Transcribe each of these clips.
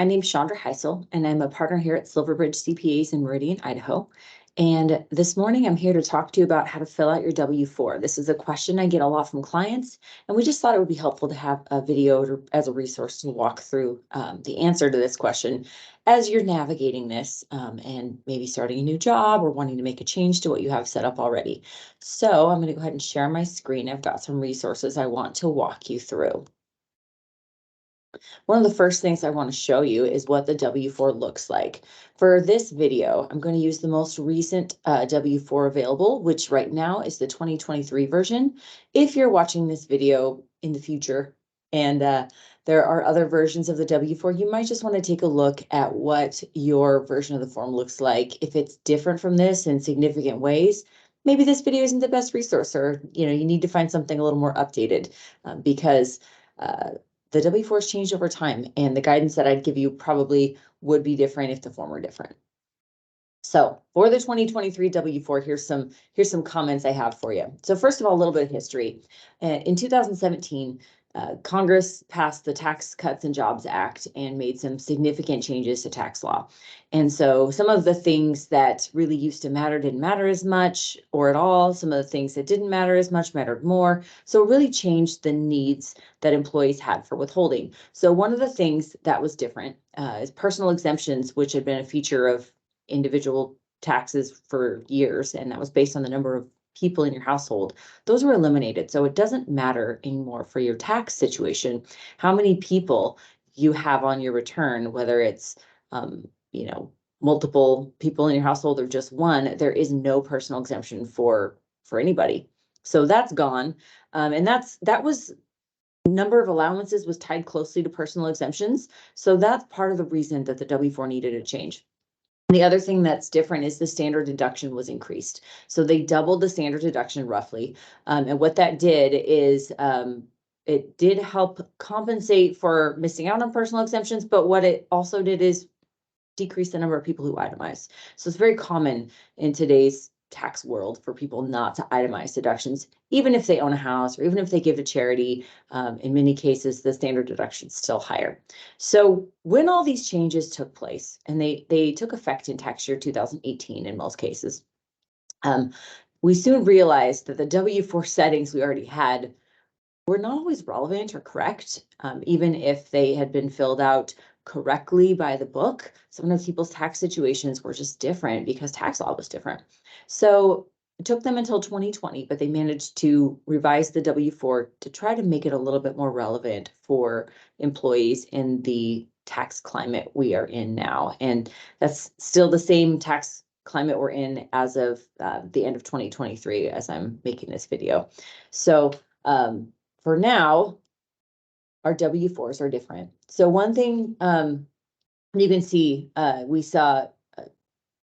My name's Chandra Heisel, and I'm a partner here at Silverbridge CPAs in Meridian, Idaho. And this morning, I'm here to talk to you about how to fill out your W-4. This is a question I get a lot from clients, and we just thought it would be helpful to have a video as a resource to walk through the answer to this question as you're navigating this and maybe starting a new job or wanting to make a change to what you have set up already. So I'm going to go ahead and share my screen. I've got some resources I want to walk you through. One of the first things I want to show you is what the W-4 looks like. For this video, I'm going to use the most recent W-4 available, which right now is the 2023 version. If you're watching this video in the future and there are other versions of the W-4, you might just want to take a look at what your version of the form looks like. If it's different from this in significant ways, maybe this video isn't the best resource, or you need to find something a little more updated because the W-4 has changed over time, and the guidance that I'd give you probably would be different if the form were different. So for the 2023 W-4, here's some comments I have for you. So first of all, a little bit of history. In 2017, Congress passed the Tax Cuts and Jobs Act and made some significant changes to tax law. And so some of the things that really used to matter didn't matter as much or at all. Some of the things that didn't matter as much mattered more. So it really changed the needs that employees had for withholding. So one of the things that was different is personal exemptions, which had been a feature of individual taxes for years, and that was based on the number of people in your household. Those were eliminated. So it doesn't matter anymore for your tax situation how many people you have on your return, whether it's multiple people in your household or just one. There is no personal exemption for anybody. So that's gone. And that was number of allowances was tied closely to personal exemptions. So that's part of the reason that the W-4 needed a change. The other thing that's different is the standard deduction was increased. So they doubled the standard deduction roughly. And what that did is it did help compensate for missing out on personal exemptions, but what it also did is decrease the number of people who itemize. So it's very common in today's tax world for people not to itemize deductions, even if they own a house or even if they give to charity. In many cases, the standard deduction is still higher. So when all these changes took place, and they took effect in tax year 2018 in most cases, we soon realized that the W-4 settings we already had were not always relevant or correct, even if they had been filled out correctly by the book. Some of people's tax situations were just different because tax law was different. So it took them until 2020, but they managed to revise the W-4 to try to make it a little bit more relevant for employees in the tax climate we are in now. And that's still the same tax climate we're in as of the end of 2023 as I'm making this video. So for now, our W-4s are different. So one thing you can see, we saw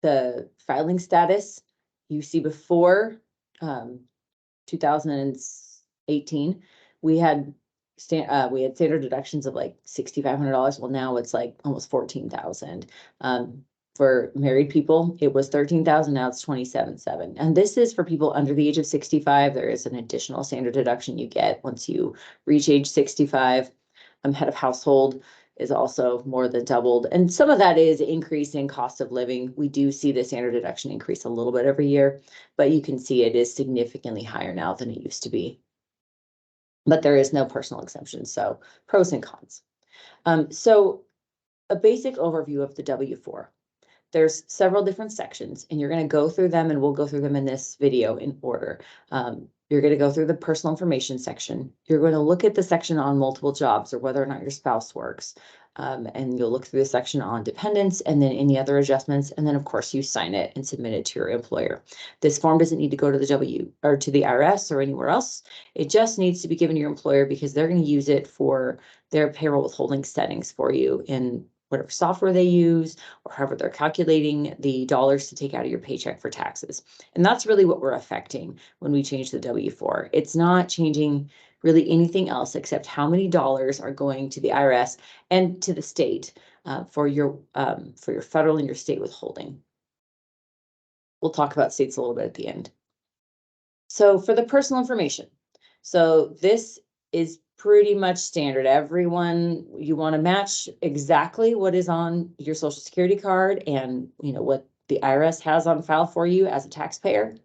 the filing status. You see before 2018, we had standard deductions of like $6,500. Well, now it's like almost $14,000. For married people, it was $13,000. Now it's $27,700. And this is for people under the age of 65. There is an additional standard deduction you get once you reach age 65. Head of household is also more than doubled. And some of that is increase in cost of living. We do see the standard deduction increase a little bit every year, but you can see it is significantly higher now than it used to be. But there is no personal exemption, so pros and cons. So a basic overview of the W-4. There's several different sections, and you're going to go through them, and we'll go through them in this video in order. You're going to go through the personal information section. You're going to look at the section on multiple jobs or whether or not your spouse works. And you'll look through the section on dependents and then any other adjustments. And then, of course, you sign it and submit it to your employer. This form doesn't need to go to the to the IRS or anywhere else. It just needs to be given to your employer because they're going to use it for their payroll withholding settings for you in whatever software they use or however they're calculating the dollars to take out of your paycheck for taxes. And that's really what we're affecting when we change the W-4. It's not changing really anything else except how many dollars are going to the IRS and to the state for your federal and your state withholding. We'll talk about states a little bit at the end. So for the personal information, so this is pretty much standard. Everyone, you want to match exactly what is on your social security card and what the IRS has on file for you as a taxpayer.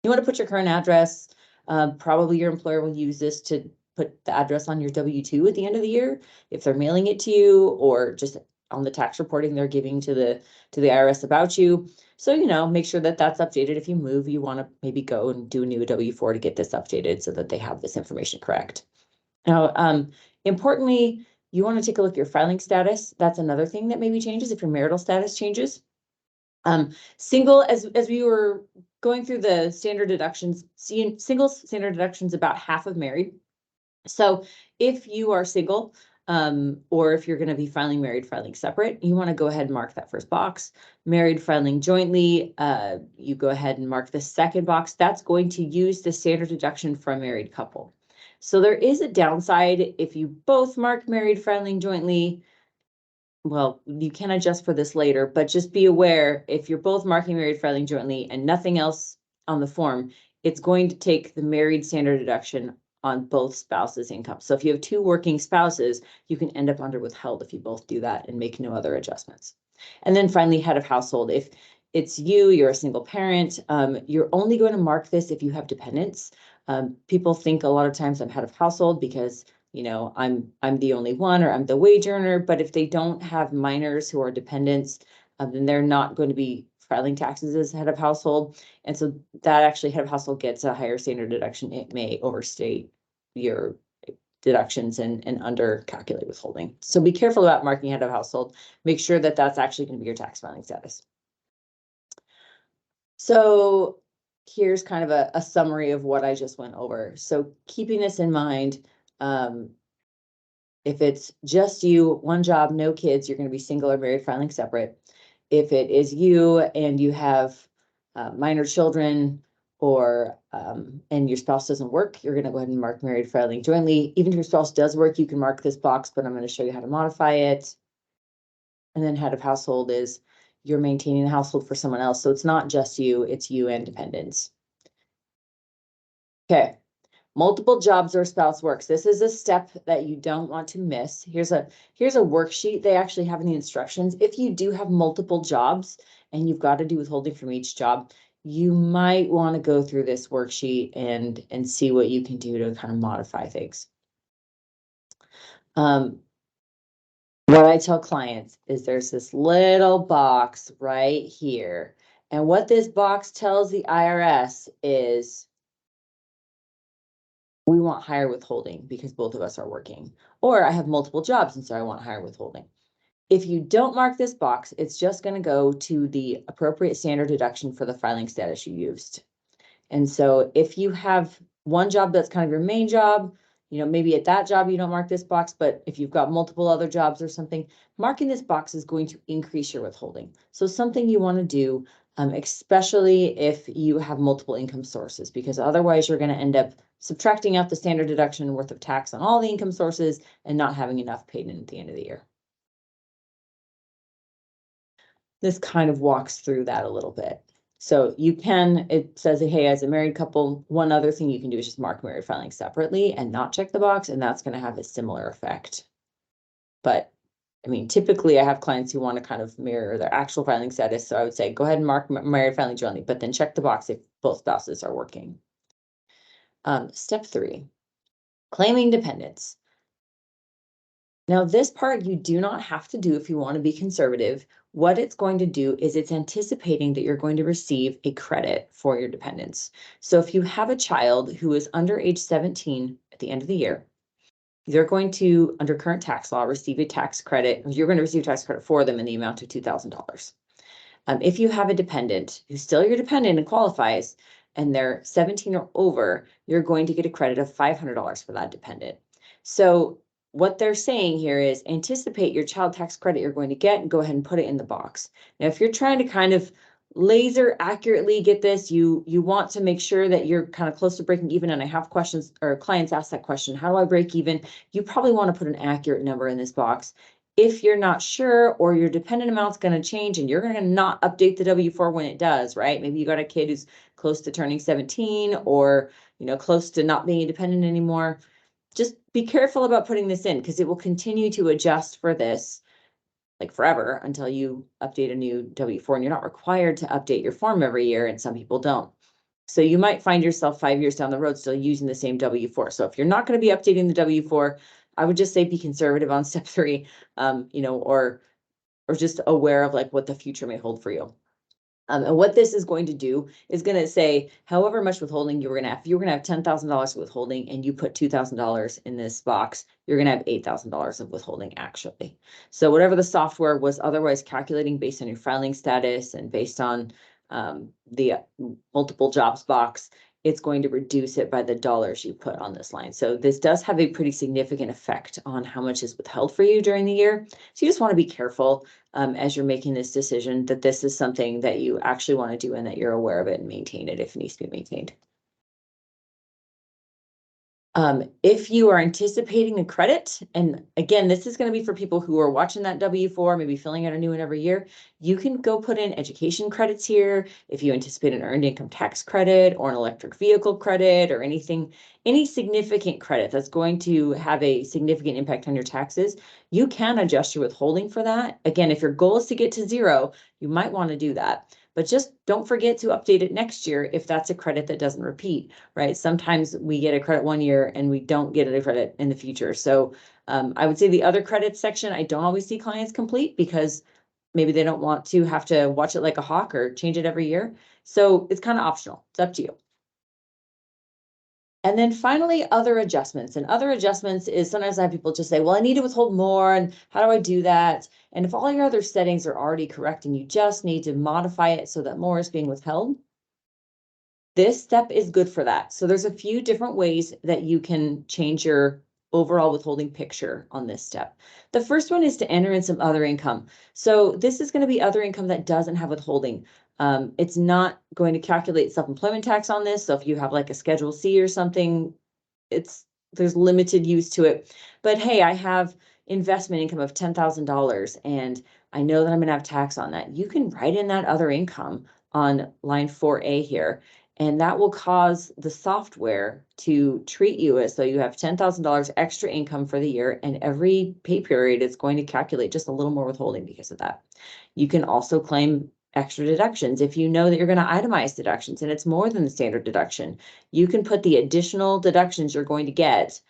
You want to put your current address. Probably your employer will use this to put the address on your W-2 at the end of the year if they're mailing it to you, or just on the tax reporting they're giving to the IRS about you. So, make sure that that's updated. If you move, you want to maybe go and do a new W-4 to get this updated so that they have this information correct. Now, importantly, you want to take a look at your filing status. That's another thing that maybe changes if your marital status changes. Single, as we were going through the standard deductions, single standard deductions about half of married. So if you are single, or if you're going to be filing married, filing separate, you want to go ahead and mark that first box. Married, filing jointly, you go ahead and mark the second box. That's going to use the standard deduction for a married couple. So there is a downside if you both mark married, filing jointly. Well, you can adjust for this later, but just be aware, if you're both marking married, filing jointly, and nothing else on the form, it's going to take the married standard deduction on both spouses' income. So if you have two working spouses, you can end up under withheld if you both do that and make no other adjustments. And then finally, head of household. If it's you're a single parent, you're only going to mark this if you have dependents. People think a lot of times I'm head of household because I'm the only one, or I'm the wage earner. But if they don't have minors who are dependents, then they're not going to be filing taxes as head of household. And so that actually head of household gets a higher standard deduction. It may overstate your deductions and under calculate withholding. So be careful about marking head of household. Make sure that that's actually going to be your tax filing status. So here's kind of a summary of what I just went over. So keeping this in mind, if it's just you, one job, no kids, you're going to be single or married, filing separate. If it is you and you have minor children, or and your spouse doesn't work, you're going to go ahead and mark married, filing jointly. Even if your spouse does work, you can mark this box, but I'm going to show you how to modify it. And then head of household is you're maintaining the household for someone else. So it's not just you, it's you and dependents. Okay. Multiple jobs or spouse works. This is a step that you don't want to miss. Here's a worksheet they actually have in the instructions. If you do have multiple jobs and you've got to do withholding from each job, you might want to go through this worksheet and see what you can do to kind of modify things. What I tell clients is there's this little box right here. And what this box tells the IRS is we want higher withholding because both of us are working, or I have multiple jobs and so I want higher withholding. If you don't mark this box, it's just going to go to the appropriate standard deduction for the filing status you used. And so if you have one job that's kind of your main job, maybe at that job you don't mark this box, but if you've got multiple other jobs or something, marking this box is going to increase your withholding. So something you want to do, especially if you have multiple income sources, because otherwise you're going to end up subtracting out the standard deduction worth of tax on all the income sources and not having enough paid in at the end of the year. This kind of walks through that a little bit. So it says, hey, as a married couple, one other thing you can do is just mark married filing separately and not check the box, and that's going to have a similar effect. But I mean, typically I have clients who want to kind of mirror their actual filing status. So I would say, go ahead and mark married filing jointly, but then check the box if both spouses are working. Step 3, claiming dependents. Now, this part you do not have to do if you want to be conservative. What it's going to do is it's anticipating that you're going to receive a credit for your dependents. So if you have a child who is under age 17 at the end of the year, they're going to, under current tax law, receive a tax credit. You're going to receive a tax credit for them in the amount of $2,000. If you have a dependent who's still your dependent and qualifies, and they're 17 or over, you're going to get a credit of $500 for that dependent. So what they're saying here is anticipate your child tax credit you're going to get and go ahead and put it in the box. Now, if you're trying to kind of laser accurately get this, you want to make sure that you're kind of close to breaking even. And I have questions, or clients ask that question, how do I break even? You probably want to put an accurate number in this box. If you're not sure, or your dependent amount's going to change and you're going to not update the W-4 when it does, right? Maybe you got a kid who's close to turning 17, or close to not being independent anymore. just be careful about putting this in because it will continue to adjust for this like forever until you update a new W-4, and you're not required to update your form every year, and some people don't. So you might find yourself 5 years down the road still using the same W-4. So if you're not going to be updating the W-4, I would just say be conservative on step 3, or just aware of like what the future may hold for you. And what this is going to do is going to say however much withholding you were going to have. If you were going to have $10,000 of withholding and you put $2,000 in this box, you're going to have $8,000 of withholding actually. So whatever the software was otherwise calculating based on your filing status and based on the multiple jobs box, it's going to reduce it by the dollars you put on this line. So this does have a pretty significant effect on how much is withheld for you during the year. So you just want to be careful as you're making this decision that this is something that you actually want to do and that you're aware of it and maintain it if it needs to be maintained. If you are anticipating a credit, and again, this is going to be for people who are watching that W-4, maybe filling out a new one every year, you can go put in education credits here. If you anticipate an earned income tax credit or an electric vehicle credit or anything, any significant credit that's going to have a significant impact on your taxes, you can adjust your withholding for that. Again, if your goal is to get to 0, you might want to do that. But just don't forget to update it next year if that's a credit that doesn't repeat, right? Sometimes we get a credit one year and we don't get a credit in the future. So I would say the other credits section, I don't always see clients complete because maybe they don't want to have to watch it like a hawk or change it every year. So it's kind of optional. It's up to you. And then finally, other adjustments. And other adjustments is sometimes I have people just say, well, I need to withhold more. And how do I do that? And if all your other settings are already correct and you just need to modify it so that more is being withheld, this step is good for that. So there's a few different ways that you can change your overall withholding picture on this step. The first one is to enter in some other income. So this is going to be other income that doesn't have withholding. It's not going to calculate self-employment tax on this. So if you have like a Schedule C or something, there's limited use to it. But hey, I have investment income of $10,000 and I know that I'm going to have tax on that. You can write in that other income on line 4A here. And that will cause the software to treat you as though you have $10,000 extra income for the year, and every pay period is going to calculate just a little more withholding because of that. You can also claim extra deductions. If you know that you're going to itemize deductions and it's more than the standard deduction, you can put the additional deductions you're going to get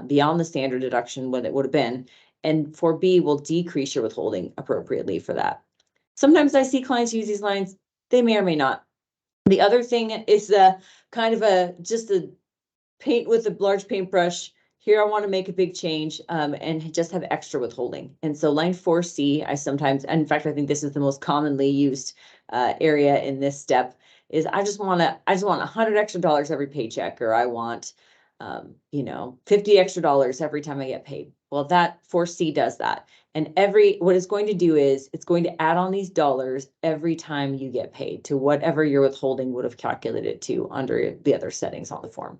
beyond the standard deduction what it would have been, and 4B will decrease your withholding appropriately for that. Sometimes I see clients use these lines, they may or may not. The other thing is kind of just a paint with a large paintbrush. Here I want to make a big change and just have extra withholding. And so line 4C, I sometimes, and in fact, I think this is the most commonly used area in this step, is I just want $100 extra every paycheck, or I want, $50 extra every time I get paid. Well, that 4C does that. And what it's going to do is it's going to add on these dollars every time you get paid to whatever your withholding would have calculated to under the other settings on the form.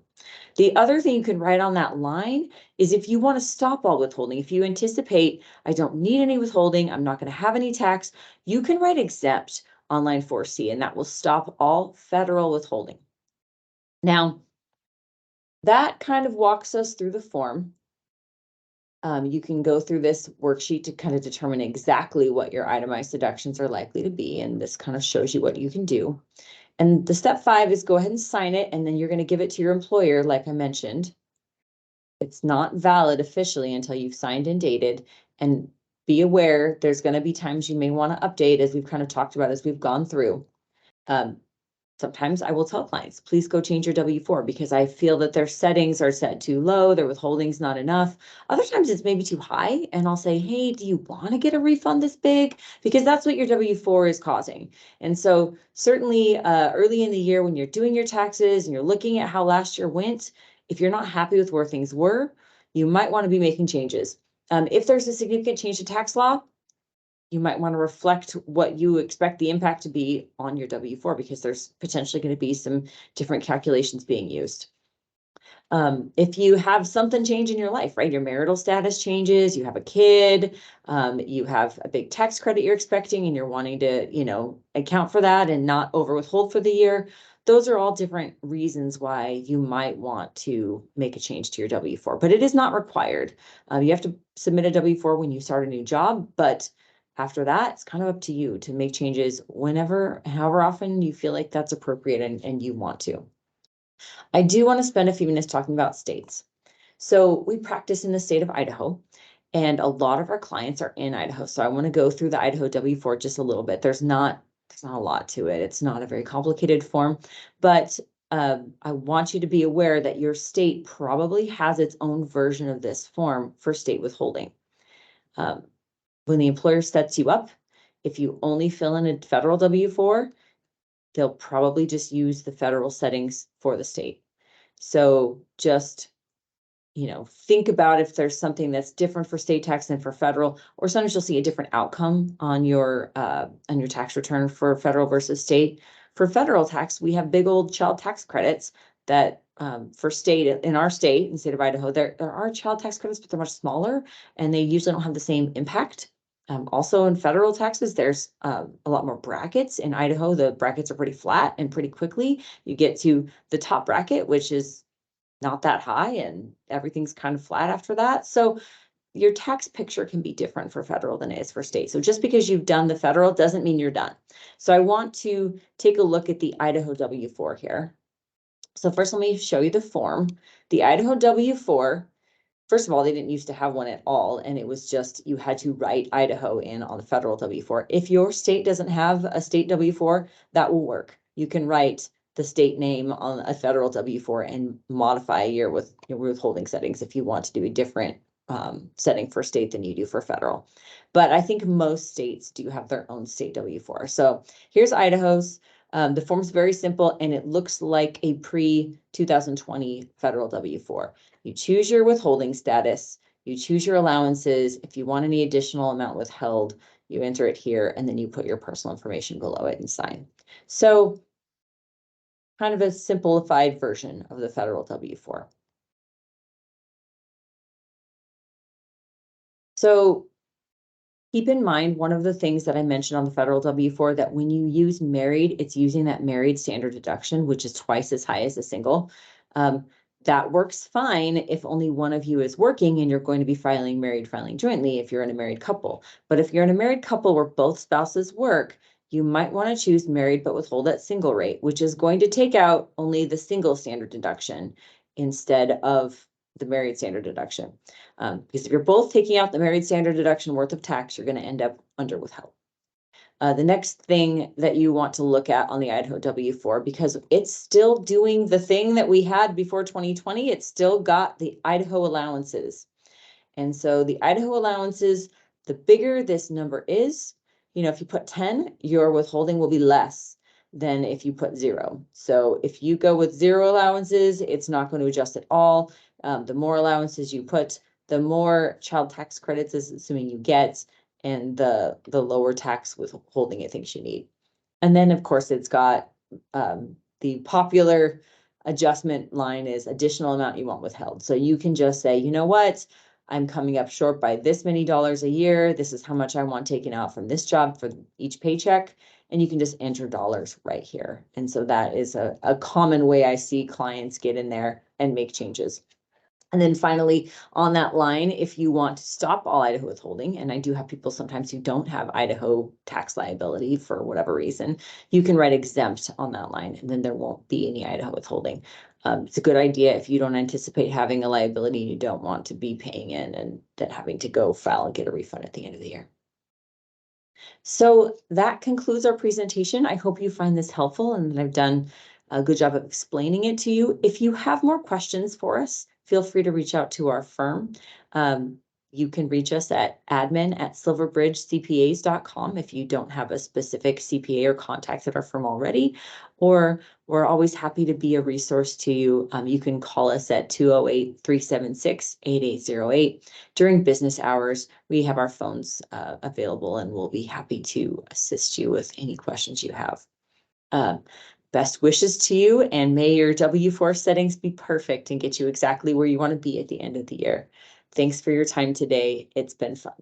The other thing you can write on that line is if you want to stop all withholding, if you anticipate, I don't need any withholding, I'm not going to have any tax, you can write exempt on line 4C, and that will stop all federal withholding. Now, that kind of walks us through the form. You can go through this worksheet to kind of determine exactly what your itemized deductions are likely to be, and this kind of shows you what you can do. And the step 5 is go ahead and sign it, and then you're going to give it to your employer, like I mentioned. It's not valid officially until you've signed and dated, and be aware there's going to be times you may want to update, as we've kind of talked about as we've gone through. Sometimes I will tell clients, please go change your W-4 because I feel that their settings are set too low, their withholding's not enough. Other times it's maybe too high, and I'll say, hey, do you want to get a refund this big? Because that's what your W-4 is causing. And so certainly early in the year when you're doing your taxes and you're looking at how last year went, if you're not happy with where things were, you might want to be making changes. If there's a significant change to tax law, you might want to reflect what you expect the impact to be on your W-4 because there's potentially going to be some different calculations being used. If you have something change in your life, right? Your marital status changes, you have a kid, you have a big tax credit you're expecting and you're wanting to, account for that and not over withhold for the year. those are all different reasons why you might want to make a change to your W-4, but it is not required. You have to submit a W-4 when you start a new job, but after that, it's kind of up to you to make changes whenever, however often you feel like that's appropriate and you want to. I do want to spend a few minutes talking about states. So we practice in the state of Idaho, and a lot of our clients are in Idaho. So I want to go through the Idaho W-4 just a little bit. There's not a lot to it. It's not a very complicated form, but I want you to be aware that your state probably has its own version of this form for state withholding. When the employer sets you up, if you only fill in a federal W-4, they'll probably just use the federal settings for the state. So just, think about if there's something that's different for state tax than for federal, or sometimes you'll see a different outcome on your tax return for federal versus state. For federal tax, we have big old child tax credits that for state, in our state, in the state of Idaho, there are child tax credits, but they're much smaller and they usually don't have the same impact. Also in federal taxes, there's a lot more brackets. In Idaho, the brackets are pretty flat, and pretty quickly you get to the top bracket, which is not that high, and everything's kind of flat after that. So your tax picture can be different for federal than it is for state. So just because you've done the federal doesn't mean you're done. So I want to take a look at the Idaho W-4 here. So first, let me show you the form. The Idaho W-4, first of all, they didn't used to have one at all, and it was just you had to write Idaho in on the federal W-4. If your state doesn't have a state W-4, that will work. You can write the state name on a federal W-4 and modify your withholding settings if you want to do a different setting for state than you do for federal. But I think most states do have their own state W-4. So here's Idaho's. The form's very simple, and it looks like a pre-2020 federal W-4. You choose your withholding status, you choose your allowances. If you want any additional amount withheld, you enter it here, and then you put your personal information below it and sign. So kind of a simplified version of the federal W-4. So keep in mind, one of the things that I mentioned on the federal W-4, that when you use married, it's using that married standard deduction, which is twice as high as a single. That works fine if only one of you is working and you're going to be filing jointly if you're in a married couple. But if you're in a married couple where both spouses work, you might want to choose married but withhold at single rate, which is going to take out only the single standard deduction instead of the married standard deduction. Because if you're both taking out the married standard deduction worth of tax, you're going to end up under withheld. The next thing that you want to look at on the Idaho W-4, because it's still doing the thing that we had before 2020, it's still got the Idaho allowances. And so the Idaho allowances, the bigger this number is, if you put 10, your withholding will be less than if you put 0. So if you go with 0 allowances, it's not going to adjust at all. The more allowances you put, the more child tax credits is assuming you get, and the lower tax withholding it thinks you need. And then, of course, it's got the popular adjustment line is additional amount you want withheld. So you can just say, you know what, I'm coming up short by this many dollars a year. This is how much I want taken out from this job for each paycheck. And you can just enter dollars right here. And so that is a common way I see clients get in there and make changes. And then finally, on that line, if you want to stop all Idaho withholding, and I do have people sometimes who don't have Idaho tax liability for whatever reason, you can write exempt on that line, and then there won't be any Idaho withholding. It's a good idea if you don't anticipate having a liability, you don't want to be paying in and then having to go file and get a refund at the end of the year. So that concludes our presentation. I hope you find this helpful and that I've done a good job of explaining it to you. If you have more questions for us, feel free to reach out to our firm. You can reach us at admin@silverbridgecpas.com if you don't have a specific CPA or contact at our firm already, or we're always happy to be a resource to you. You can call us at 208-376-8808. During business hours, we have our phones available, and we'll be happy to assist you with any questions you have. Best wishes to you, and may your W-4 settings be perfect and get you exactly where you want to be at the end of the year. Thanks for your time today. It's been fun.